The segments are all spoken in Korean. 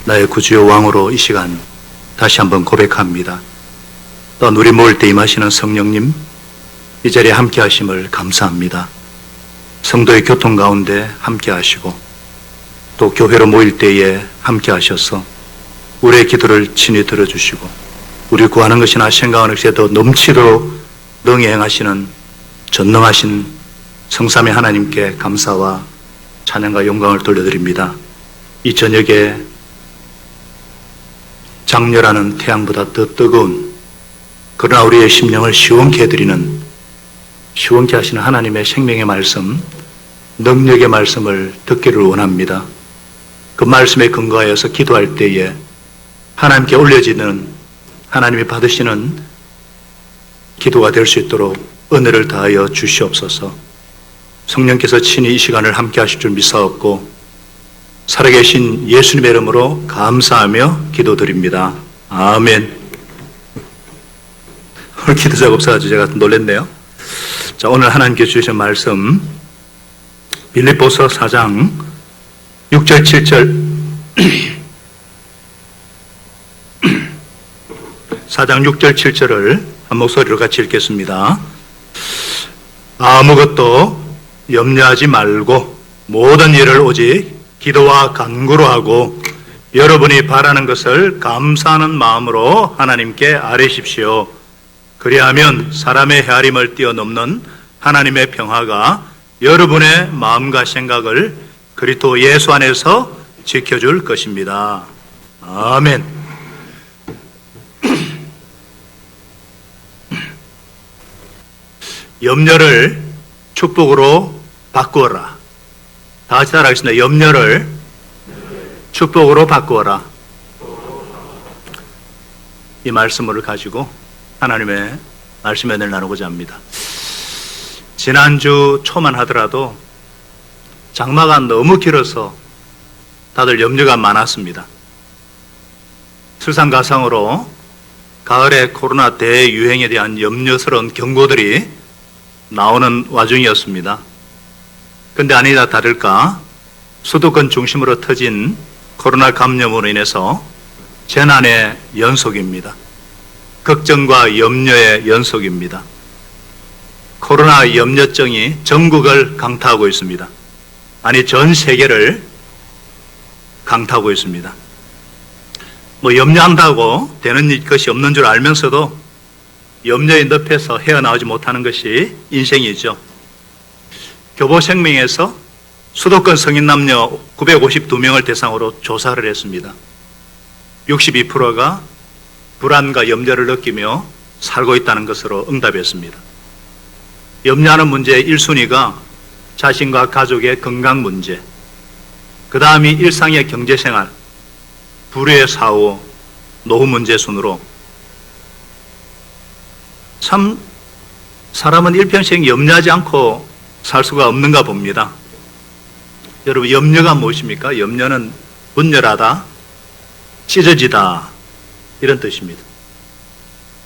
나의 구주요 왕으로 이 시간 다시 한번 고백합니다. 또한 우리 모일 때 임하시는 성령님, 이 자리에 함께 하심을 감사합니다. 성도의 교통 가운데 함께 하시고 또 교회로 모일 때에 함께 하셔서 우리의 기도를 친히 들어주시고 우리 구하는 것이나 생각하는 것에 더 넘치도록 능히 행하시는 전능하신 성삼위 하나님께 감사와 찬양과 영광을 돌려드립니다. 이 저녁에 장렬하는 태양보다 더 뜨거운, 그러나 우리의 심령을 시원케 해드리는, 시원케 하시는 하나님의 생명의 말씀, 능력의 말씀을 듣기를 원합니다. 그 말씀에 근거하여서 기도할 때에 하나님께 올려지는, 하나님이 받으시는 기도가 될 수 있도록 은혜를 다하여 주시옵소서. 성령께서 친히 이 시간을 함께 하실 줄 믿사옵고 살아계신 예수님의 이름으로 감사하며 기도드립니다. 아멘. 오늘 기도 작업사가지고 제가 놀랐네요. 자, 오늘 하나님께서 주신 말씀 빌립보서 4장 6절 7절 4장 6절 7절을 한 목소리로 같이 읽겠습니다. 아무것도 염려하지 말고 모든 일을 오직 기도와 간구로 하고 여러분이 바라는 것을 감사하는 마음으로 하나님께 아뢰십시오. 그리하면 사람의 헤아림을 뛰어넘는 하나님의 평화가 여러분의 마음과 생각을 그리스도 예수 안에서 지켜줄 것입니다. 아멘. 염려를 축복으로 바꾸어라. 다 같이 따라하겠습니다. 염려를 축복으로 바꾸어라. 이 말씀을 가지고 하나님의 말씀의 은혜를 나누고자 합니다. 지난주 초만 하더라도 장마가 너무 길어서 다들 염려가 많았습니다. 설상가상으로 가을의 코로나 대유행에 대한 염려스러운 경고들이 나오는 와중이었습니다. 근데 아니다 다를까 수도권 중심으로 터진 코로나 감염으로 인해서 재난의 연속입니다. 걱정과 염려의 연속입니다. 코로나 염려증이 전국을 강타하고 있습니다. 아니 전 세계를 강타하고 있습니다. 뭐 염려한다고 되는 것이 없는 줄 알면서도 염려의 늪에서 헤어나오지 못하는 것이 인생이죠. 교보생명에서 수도권 성인 남녀 952명을 대상으로 조사를 했습니다. 62%가 불안과 염려를 느끼며 살고 있다는 것으로 응답했습니다. 염려하는 문제의 1순위가 자신과 가족의 건강 문제, 그 다음이 일상의 경제생활, 불의의 사후, 노후 문제 순으로 참 사람은 일평생 염려하지 않고 살 수가 없는가 봅니다. 여러분 염려가 무엇입니까? 염려는 분열하다, 찢어지다 이런 뜻입니다.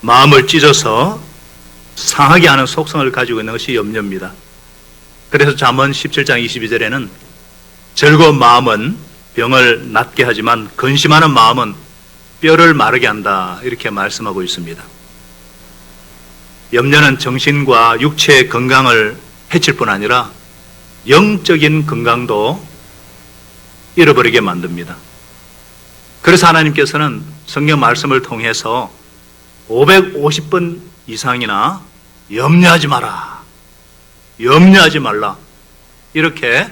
마음을 찢어서 상하게 하는 속성을 가지고 있는 것이 염려입니다. 그래서 잠언 17장 22절에는 즐거운 마음은 병을 낫게 하지만 근심하는 마음은 뼈를 마르게 한다 이렇게 말씀하고 있습니다. 염려는 정신과 육체의 건강을 해칠 뿐 아니라 영적인 건강도 잃어버리게 만듭니다. 그래서 하나님께서는 성경 말씀을 통해서 550번 이상이나 염려하지 마라, 염려하지 말라 이렇게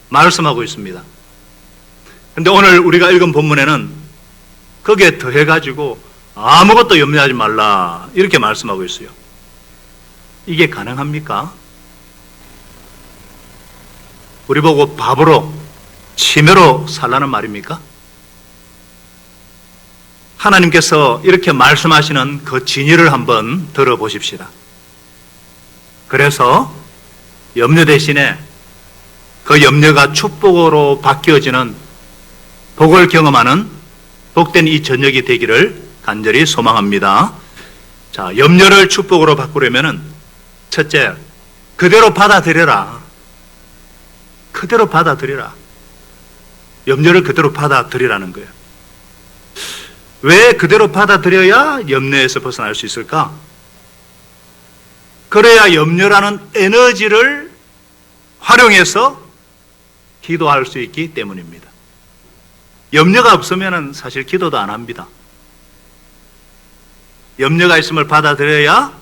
말씀하고 있습니다. 그런데 오늘 우리가 읽은 본문에는 거기에 더해가지고 아무것도 염려하지 말라 이렇게 말씀하고 있어요. 이게 가능합니까? 우리 보고 바보로 치매로 살라는 말입니까? 하나님께서 이렇게 말씀하시는 그 진리를 한번 들어보십시다. 그래서 염려 대신에 그 염려가 축복으로 바뀌어지는 복을 경험하는 복된 이 저녁이 되기를 간절히 소망합니다. 자, 염려를 축복으로 바꾸려면은 첫째, 그대로 받아들여라. 그대로 받아들여라. 염려를 그대로 받아들이라는 거예요. 왜 그대로 받아들여야 염려에서 벗어날 수 있을까? 그래야 염려라는 에너지를 활용해서 기도할 수 있기 때문입니다. 염려가 없으면 사실 기도도 안 합니다. 염려가 있음을 받아들여야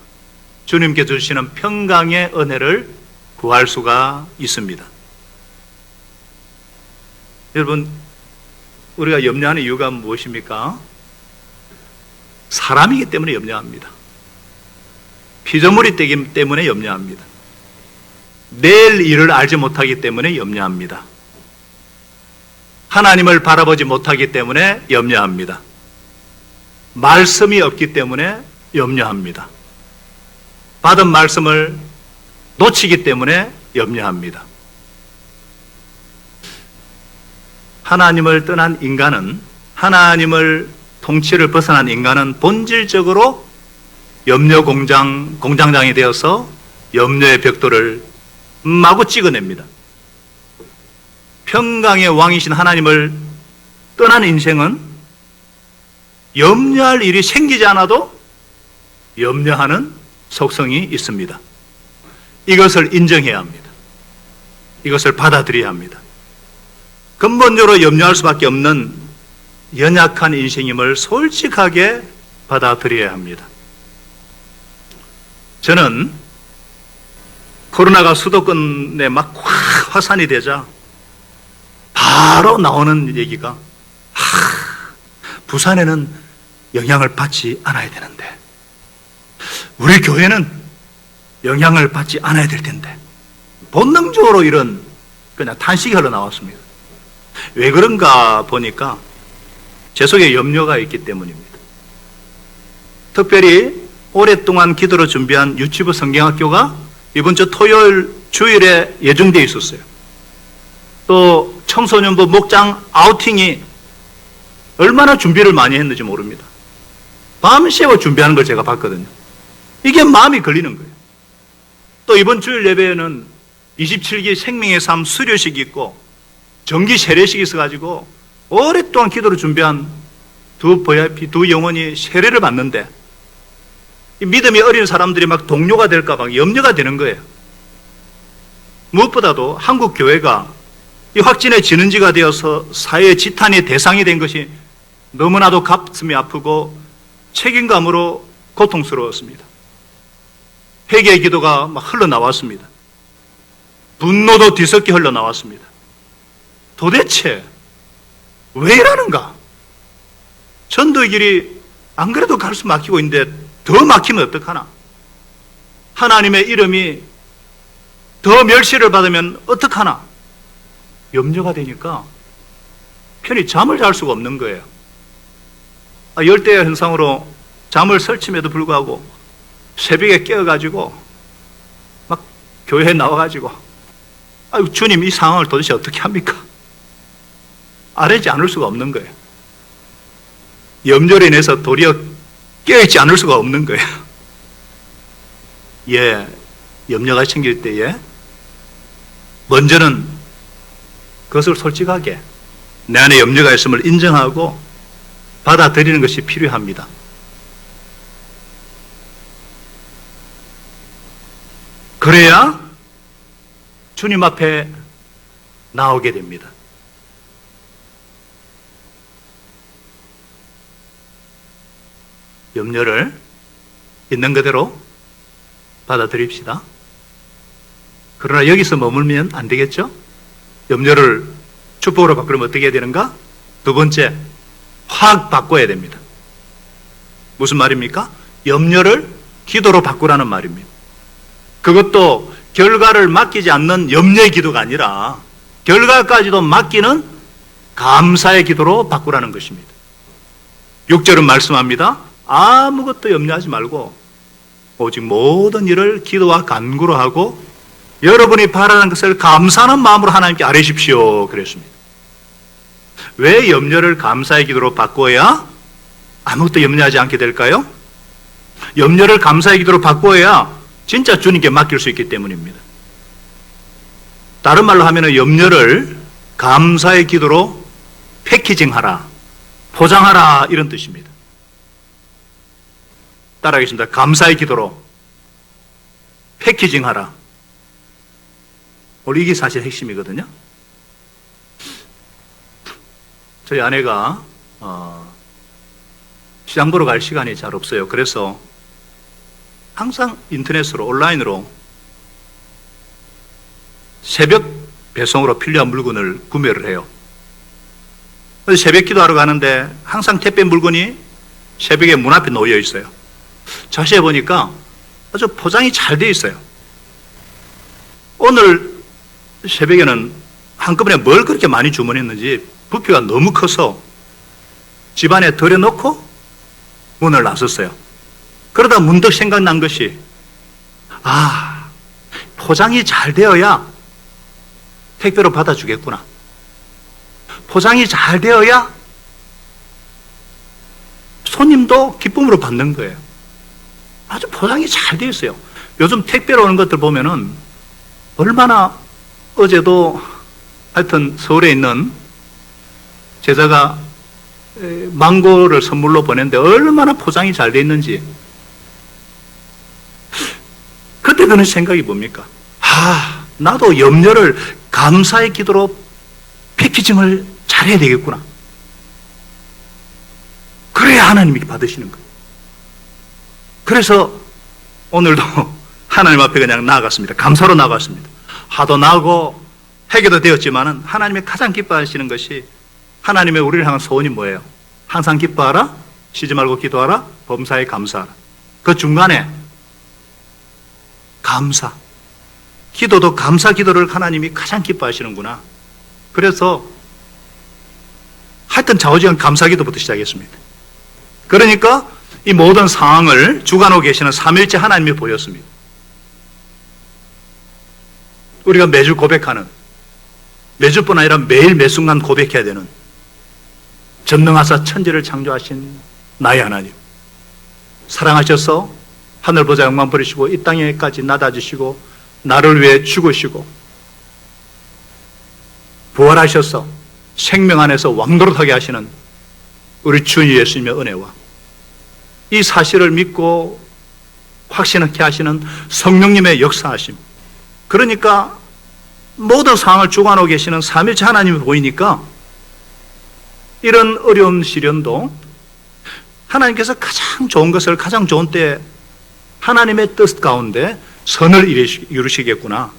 주님께 주시는 평강의 은혜를 구할 수가 있습니다. 여러분, 우리가 염려하는 이유가 무엇입니까? 사람이기 때문에 염려합니다. 피조물이 되기 때문에 염려합니다. 내일 일을 알지 못하기 때문에 염려합니다. 하나님을 바라보지 못하기 때문에 염려합니다. 말씀이 없기 때문에 염려합니다. 받은 말씀을 놓치기 때문에 염려합니다. 하나님을 떠난 인간은, 하나님을 통치를 벗어난 인간은 본질적으로 염려 공장장이 되어서 염려의 벽돌을 마구 찍어냅니다. 평강의 왕이신 하나님을 떠난 인생은 염려할 일이 생기지 않아도 염려하는 속성이 있습니다. 이것을 인정해야 합니다. 이것을 받아들여야 합니다. 근본적으로 염려할 수밖에 없는 연약한 인생임을 솔직하게 받아들여야 합니다. 저는 코로나가 수도권에 막 확산이 되자 바로 나오는 얘기가 부산에는 영향을 받지 않아야 되는데, 우리 교회는 영향을 받지 않아야 될 텐데, 본능적으로 이런 그냥 탄식이 흘러나왔습니다. 왜 그런가 보니까 제 속에 염려가 있기 때문입니다. 특별히 오랫동안 기도로 준비한 유치부 성경학교가 이번 주 토요일 주일에 예정되어 있었어요. 또 청소년부 목장 아우팅이 얼마나 준비를 많이 했는지 모릅니다. 밤새워 준비하는 걸 제가 봤거든요. 이게 마음이 걸리는 거예요. 또 이번 주일 예배에는 27기 생명의 삶 수료식이 있고 정기 세례식이 있어가지고 오랫동안 기도를 준비한 두 VIP, 두 영혼이 세례를 받는데 이 믿음이 어린 사람들이 막 동료가 될까 봐 염려가 되는 거예요. 무엇보다도 한국 교회가 이 확진의 진원지가 되어서 사회의 지탄의 대상이 된 것이 너무나도 가슴이 아프고 책임감으로 고통스러웠습니다. 회개의 기도가 막 흘러나왔습니다. 분노도 뒤섞여 흘러나왔습니다. 도대체 왜 이러는가? 전도의 길이 안 그래도 갈수 막히고 있는데 더 막히면 어떡하나? 하나님의 이름이 더 멸시를 받으면 어떡하나? 염려가 되니까 편히 잠을 잘 수가 없는 거예요. 열대야 현상으로 잠을 설침에도 불구하고 새벽에 깨어가지고 막 교회에 나와가지고 아유 주님 이 상황을 도대체 어떻게 합니까? 아뢰지 않을 수가 없는 거예요. 염려로 인해서 도리어 깨어있지 않을 수가 없는 거예요. 예, 염려가 생길 때에 먼저는 그것을 솔직하게 내 안에 염려가 있음을 인정하고 받아들이는 것이 필요합니다. 그래야 주님 앞에 나오게 됩니다. 염려를 있는 그대로 받아들입시다. 그러나 여기서 머물면 안 되겠죠? 염려를 축복으로 바꾸려면 어떻게 해야 되는가? 두 번째, 확 바꿔야 됩니다. 무슨 말입니까? 염려를 기도로 바꾸라는 말입니다. 그것도 결과를 맡기지 않는 염려의 기도가 아니라 결과까지도 맡기는 감사의 기도로 바꾸라는 것입니다. 6절은 말씀합니다. 아무것도 염려하지 말고 오직 모든 일을 기도와 간구로 하고 여러분이 바라는 것을 감사하는 마음으로 하나님께 아뢰십시오 그랬습니다. 왜 염려를 감사의 기도로 바꿔야 아무것도 염려하지 않게 될까요? 염려를 감사의 기도로 바꿔야 진짜 주님께 맡길 수 있기 때문입니다. 다른 말로 하면 염려를 감사의 기도로 패키징하라, 포장하라 이런 뜻입니다. 따라하겠습니다. 감사의 기도로 패키징하라. 오늘 이게 사실 핵심이거든요. 저희 아내가 시장 보러 갈 시간이 잘 없어요. 그래서 항상 인터넷으로 온라인으로 새벽 배송으로 필요한 물건을 구매를 해요. 그래서 새벽 기도하러 가는데 항상 택배 물건이 새벽에 문 앞에 놓여 있어요. 자세히 보니까 아주 포장이 잘 되어 있어요. 오늘 새벽에는 한꺼번에 뭘 그렇게 많이 주문했는지 부피가 너무 커서 집안에 들여놓고 문을 나섰어요. 그러다 문득 생각난 것이, 포장이 잘 되어야 택배로 받아주겠구나. 포장이 잘 되어야 손님도 기쁨으로 받는 거예요. 아주 포장이 잘 되어 있어요. 요즘 택배로 오는 것들 보면은 얼마나, 어제도 하여튼 서울에 있는 제자가 망고를 선물로 보냈는데 얼마나 포장이 잘 되어 있는지. 그때 드는 생각이 뭡니까? 나도 염려를 감사의 기도로 패키징을 잘해야 되겠구나. 그래야 하나님이 받으시는 거예요. 그래서 오늘도 하나님 앞에 그냥 나아갔습니다. 감사로 나아갔습니다. 화도 나고 해결도 되었지만은 하나님이 가장 기뻐하시는 것이, 하나님의 우리를 향한 소원이 뭐예요? 항상 기뻐하라, 쉬지 말고 기도하라, 범사에 감사하라. 그 중간에 감사, 기도도 감사 기도를 하나님이 가장 기뻐하시는구나. 그래서 하여튼 좌우지간 감사 기도부터 시작했습니다. 그러니까 이 모든 상황을 주관하고 계시는 삼위일체 하나님이 보였습니다. 우리가 매주 고백하는, 매주뿐 아니라 매일 매순간 고백해야 되는 전능하사 천지를 창조하신 나의 하나님, 사랑하셔서 하늘보다 영광 버리시고 이 땅에까지 낮아지시고 나를 위해 죽으시고 부활하셔서 생명 안에서 왕노릇하게 하시는 우리 주 예수님의 은혜와 이 사실을 믿고 확신하게 하시는 성령님의 역사하심, 그러니까 모든 상황을 주관하고 계시는 삼위일체 하나님이 보이니까 이런 어려운 시련도 하나님께서 가장 좋은 것을 가장 좋은 때에 하나님의 뜻 가운데 선을 이루시겠구나.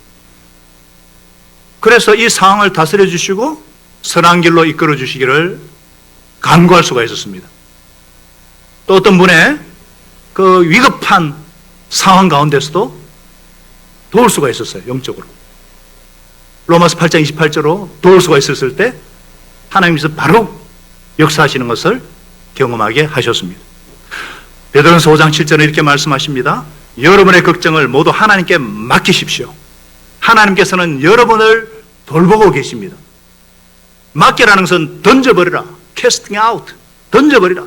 그래서 이 상황을 다스려 주시고 선한 길로 이끌어 주시기를 간구할 수가 있었습니다. 또 어떤 분의 그 위급한 상황 가운데서도 도울 수가 있었어요. 영적으로. 로마서 8장 28절로 도울 수가 있었을 때 하나님께서 바로 역사하시는 것을 경험하게 하셨습니다. 베드로전서 5장 7절에 이렇게 말씀하십니다. 여러분의 걱정을 모두 하나님께 맡기십시오. 하나님께서는 여러분을 돌보고 계십니다. 맡기라는 것은 던져버리라. casting out. 던져버리라.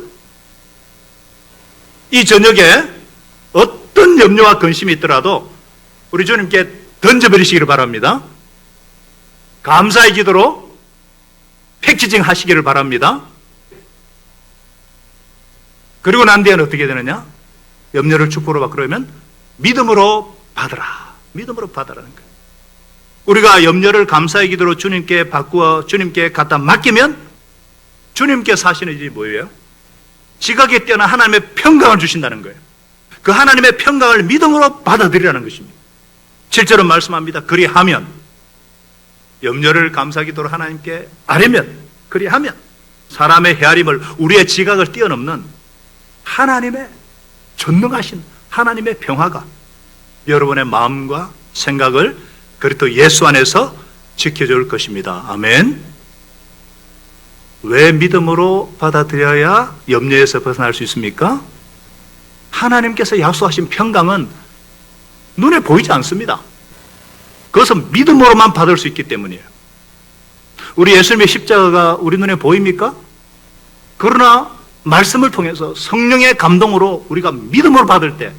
이 저녁에 어떤 염려와 근심이 있더라도 우리 주님께 던져버리시기를 바랍니다. 감사의 기도로 패키징 하시기를 바랍니다. 그리고 난 뒤에는 어떻게 되느냐? 염려를 축복으로 받고 그러면 믿음으로 받으라. 믿음으로 받으라는 거예요. 우리가 염려를 감사의 기도로 주님께 바꾸어 주님께 갖다 맡기면 주님께서 하시는 일이 뭐예요? 지각에 뛰어난 하나님의 평강을 주신다는 거예요. 그 하나님의 평강을 믿음으로 받아들이라는 것입니다. 7절은 말씀합니다. 그리하면, 염려를 감사 기도로 하나님께 아뢰면, 그리하면 사람의 헤아림을, 우리의 지각을 뛰어넘는 하나님의 전능하신 하나님의 평화가 여러분의 마음과 생각을 그리스도 예수 안에서 지켜줄 것입니다. 아멘. 왜 믿음으로 받아들여야 염려에서 벗어날 수 있습니까? 하나님께서 약속하신 평강은 눈에 보이지 않습니다. 그것은 믿음으로만 받을 수 있기 때문이에요. 우리 예수님의 십자가가 우리 눈에 보입니까? 그러나 말씀을 통해서 성령의 감동으로 우리가 믿음으로 받을 때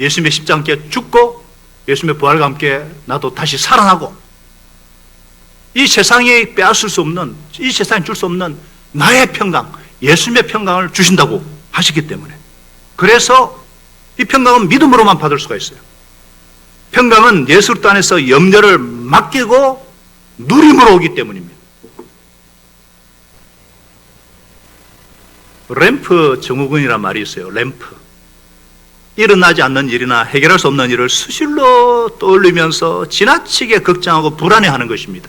예수님의 십자가와 함께 죽고 예수님의 부활과 함께 나도 다시 살아나고 이 세상이 빼앗을 수 없는, 이 세상이 줄 수 없는 나의 평강, 예수님의 평강을 주신다고 하시기 때문에, 그래서 이 평강은 믿음으로만 받을 수가 있어요. 평강은 예수 그리스도 안에서 염려를 맡기고 누림으로 오기 때문입니다. 램프 증후군이란 말이 있어요. 램프. 일어나지 않는 일이나 해결할 수 없는 일을 수시로 떠올리면서 지나치게 걱정하고 불안해하는 것입니다.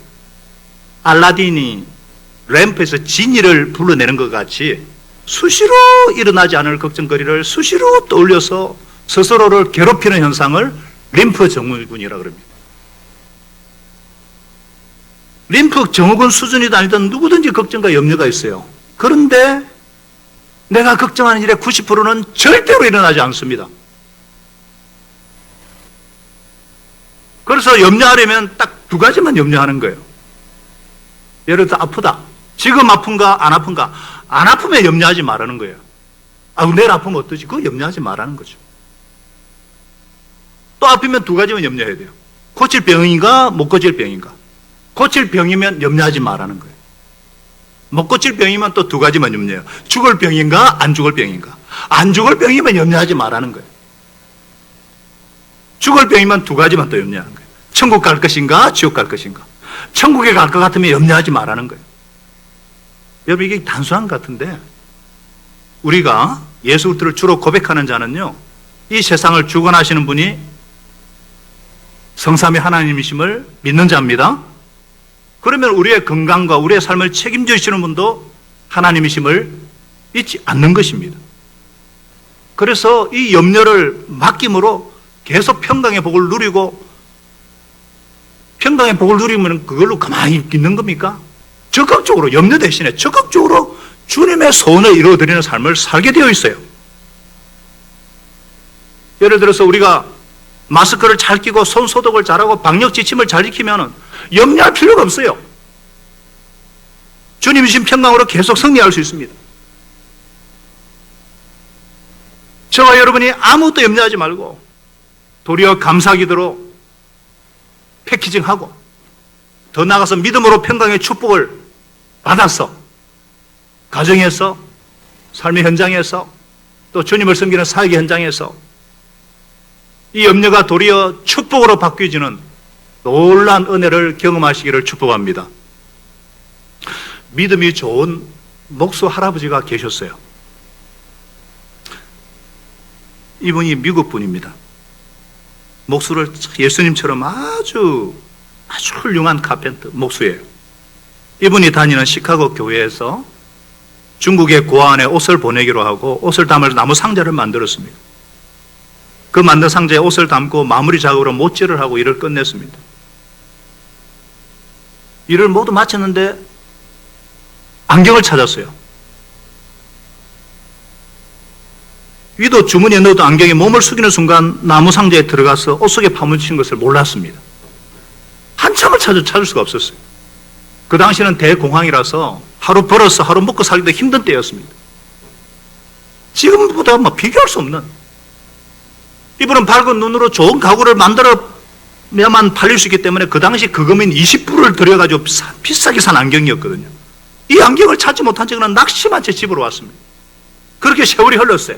알라딘이 램프에서 지니를 불러내는 것 같이 수시로 일어나지 않을 걱정거리를 수시로 떠올려서 스스로를 괴롭히는 현상을 림프 증후군이라고 합니다. 림프 증후군 수준이든 아니든 누구든지 걱정과 염려가 있어요. 그런데 내가 걱정하는 일의 90%는 절대로 일어나지 않습니다. 그래서 염려하려면 딱 두 가지만 염려하는 거예요. 예를 들어 아프다. 지금 아픈가 안 아픈가. 안 아프면 염려하지 말라는 거예요. 내일 아프면 어떠지? 그거 염려하지 말라는 거죠. 또 아프면 두 가지만 염려해야 돼요. 고칠 병인가 못 고칠 병인가. 고칠 병이면 염려하지 말라는 거예요. 못 고칠 병이면 또 두 가지만 염려해요. 죽을 병인가 안 죽을 병인가. 안 죽을 병이면 염려하지 말라는 거예요. 죽을 병이면 두 가지만 또 염려하는 거예요. 천국 갈 것인가 지옥 갈 것인가. 천국에 갈 것 같으면 염려하지 말라는 거예요. 여러분 이게 단순한 것 같은데 우리가 예수 그리스도를 주로 고백하는 자는요, 이 세상을 주관하시는 분이 성삼위 하나님이심을 믿는 자입니다. 그러면 우리의 건강과 우리의 삶을 책임져 주시는 분도 하나님이심을 잊지 않는 것입니다. 그래서 이 염려를 맡김으로 계속 평강의 복을 누리고, 평강의 복을 누리면 그걸로 가만히 있는 겁니까? 적극적으로, 염려 대신에 적극적으로 주님의 소원을 이루어드리는 삶을 살게 되어 있어요. 예를 들어서 우리가 마스크를 잘 끼고 손 소독을 잘하고 방역 지침을 잘 지키면 염려할 필요가 없어요. 주님이신 평강으로 계속 승리할 수 있습니다. 저와 여러분이 아무것도 염려하지 말고 도리어 감사기도로 패키징하고 더 나아가서 믿음으로 평강의 축복을 받아서 가정에서, 삶의 현장에서, 또 주님을 섬기는 사역의 현장에서 이 염려가 도리어 축복으로 바뀌어지는 놀라운 은혜를 경험하시기를 축복합니다. 믿음이 좋은 목수 할아버지가 계셨어요. 이분이 미국 분입니다. 목수를 예수님처럼 아주 훌륭한 카펜터, 목수예요. 이분이 다니는 시카고 교회에서 중국의 고아원에 옷을 보내기로 하고 옷을 담을 나무 상자를 만들었습니다. 그 만든 상자에 옷을 담고 마무리 작업으로 못질을 하고 일을 끝냈습니다. 일을 모두 마쳤는데 안경을 찾았어요. 위도 주머니에 넣어도 안경이 몸을 숙이는 순간 나무 상자에 들어가서 옷 속에 파묻힌 것을 몰랐습니다. 한참을 찾을 수가 없었어요. 그 당시는 대공황이라서 하루 벌어서 하루 먹고 살기도 힘든 때였습니다. 지금보다 비교할 수 없는, 이분은 밝은 눈으로 좋은 가구를 만들어야만 팔릴 수 있기 때문에 그 당시 그금인 20불을 들여가지고 비싸게 산 안경이었거든요. 이 안경을 찾지 못한 채 그냥 낙심한 채 집으로 왔습니다. 그렇게 세월이 흘렀어요.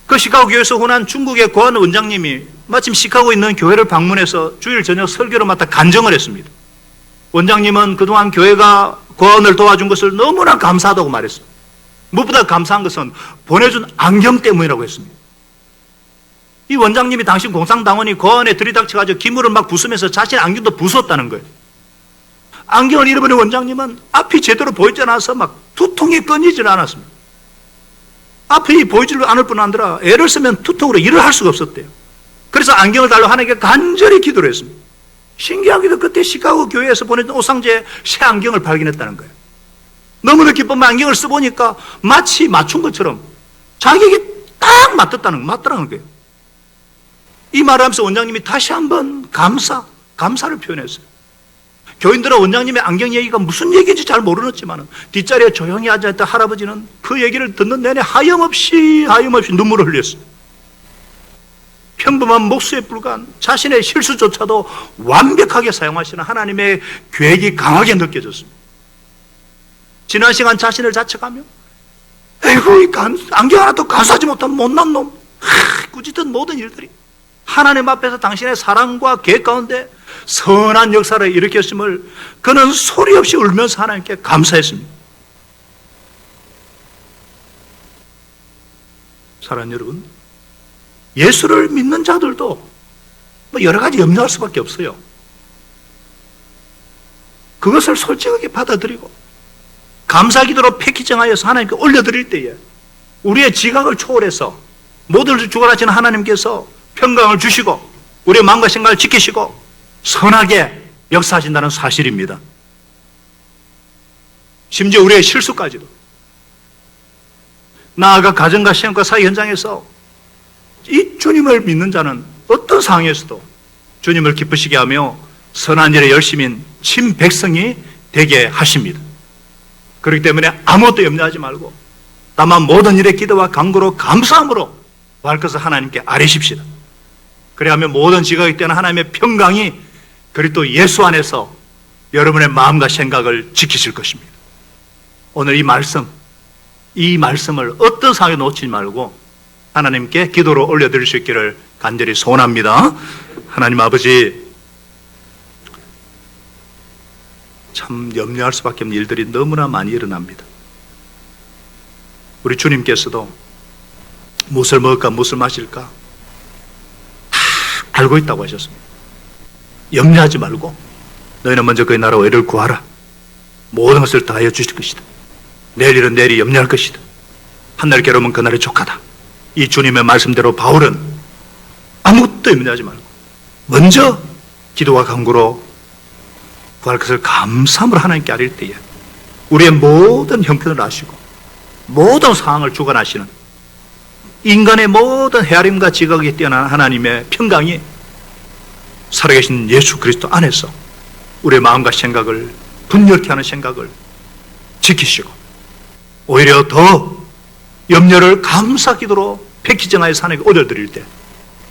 그 시카고 교회에서 혼한 중국의 고아원 원장님이 마침 시카고에 있는 교회를 방문해서 주일 저녁 설교를 맡아 간증을 했습니다. 원장님은 그동안 교회가 고아원을 도와준 것을 너무나 감사하다고 말했어요. 무엇보다 감사한 것은 보내준 안경 때문이라고 했습니다. 이 원장님이 당신 공산당원이 고아원에 들이닥쳐가지고 기물을 막 부수면서 자신의 안경도 부수었다는 거예요. 안경을 잃어버린 원장님은 앞이 제대로 보이지 않아서 막 두통이 끊이질 않았습니다. 앞이 보이지 않을 뿐 아니라 애를 쓰면 두통으로 일을 할 수가 없었대요. 그래서 안경을 달라고 하나님께 간절히 기도를 했습니다. 신기하게도 그때 시카고 교회에서 보내준 옷상자에 새 안경을 발견했다는 거예요. 너무나 기쁘면 안경을 써보니까 마치 맞춘 것처럼 자기에게 딱 맞더라는 거예요. 이 말을 하면서 원장님이 다시 한번 감사를 표현했어요. 교인들은 원장님의 안경 얘기가 무슨 얘기인지 잘 모르겠지만 뒷자리에 조용히 앉아있던 할아버지는 그 얘기를 듣는 내내 하염없이 눈물을 흘렸어요. 평범한 목수에 불과한 자신의 실수조차도 완벽하게 사용하시는 하나님의 계획이 강하게 느껴졌습니다. 지난 시간 자신을 자책하며 에이구, 안경 하나도 간수하지 못한 못난 놈. 꾸짖던 모든 일들이 하나님 앞에서 당신의 사랑과 계획 가운데 선한 역사를 일으켰음을 그는 소리 없이 울면서 하나님께 감사했습니다. 사랑하는 여러분, 예수를 믿는 자들도 뭐 여러 가지 염려할 수밖에 없어요. 그것을 솔직하게 받아들이고 감사 기도로 패키징하여서 하나님께 올려드릴 때에 우리의 지각을 초월해서 모든 것을 주관하시는 하나님께서 평강을 주시고 우리의 마음과 생각을 지키시고 선하게 역사하신다는 사실입니다. 심지어 우리의 실수까지도, 나아가 가정과 시험과 사회 현장에서 이 주님을 믿는 자는 어떤 상황에서도 주님을 기쁘시게 하며 선한 일에 열심인 친백성이 되게 하십니다. 그렇기 때문에 아무것도 염려하지 말고 다만 모든 일에 기도와 간구로 감사함으로 구할 것을 하나님께 아뢰십시다. 그래야하면 모든 지각이 되는 하나님의 평강이 그리스도 예수 안에서 여러분의 마음과 생각을 지키실 것입니다. 오늘 이 말씀을 어떤 상황에 놓치지 말고 하나님께 기도로 올려드릴 수 있기를 간절히 소원합니다. 하나님 아버지, 참 염려할 수밖에 없는 일들이 너무나 많이 일어납니다. 우리 주님께서도 무엇을 먹을까 무엇을 마실까 다 알고 있다고 하셨습니다. 염려하지 말고 너희는 먼저 그의 나라와 의를 구하라. 모든 것을 다하여 주실 것이다. 내일 일은 내일이 염려할 것이다. 한날 괴로우면 그날이 족하다. 이 주님의 말씀대로 바울은 아무것도 염려하지 말고 먼저 기도와 간구로 구할 것을 감사함으로 하나님께 아뢰일 때에 우리의 모든 형편을 아시고 모든 상황을 주관하시는 인간의 모든 헤아림과 지각이 뛰어난 하나님의 평강이 살아계신 예수 그리스도 안에서 우리의 마음과 생각을 분열케 하는 생각을 지키시고 오히려 더 염려를 감사 기도로 패키징하여서 하나님께 올려드릴 때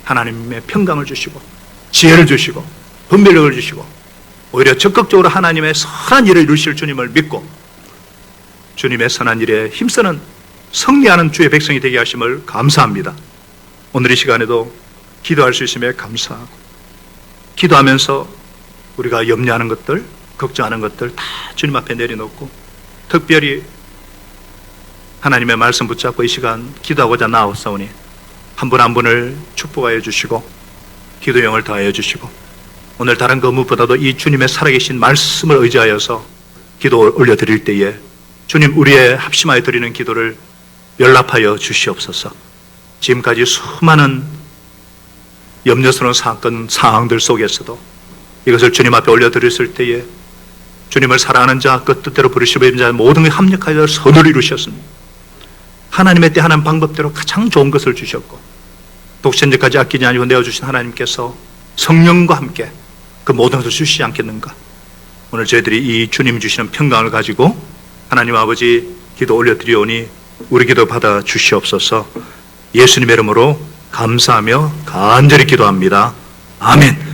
하나님의 평강을 주시고 지혜를 주시고 분별력을 주시고 오히려 적극적으로 하나님의 선한 일을 이루실 주님을 믿고 주님의 선한 일에 힘쓰는 승리하는 주의 백성이 되게 하심을 감사합니다. 오늘 이 시간에도 기도할 수 있음에 감사하고 기도하면서 우리가 염려하는 것들, 걱정하는 것들 다 주님 앞에 내려놓고 특별히 하나님의 말씀 붙잡고 이 시간 기도하고자 나왔사오니 한 분 한 분을 축복하여 주시고 기도형을 더하여 주시고 오늘 다른 그 무엇보다도 이 주님의 살아계신 말씀을 의지하여서 기도를 올려드릴 때에 주님 우리의 합심하여 드리는 기도를 연락하여 주시옵소서. 지금까지 수많은 염려스러운 상황들 속에서도 이것을 주님 앞에 올려드렸을 때에 주님을 사랑하는 자, 그 뜻대로 부르시고 있는 자 모든 게 합력하여 선을 이루셨습니다. 하나님의 때하는 방법대로 가장 좋은 것을 주셨고 독생자까지 아끼지 아니고 내어주신 하나님께서 성령과 함께 그 모든 것을 주시지 않겠는가. 오늘 저희들이 이 주님 주시는 평강을 가지고 하나님 아버지 기도 올려드리오니 우리 기도 받아 주시옵소서. 예수님의 이름으로 감사하며 간절히 기도합니다. 아멘.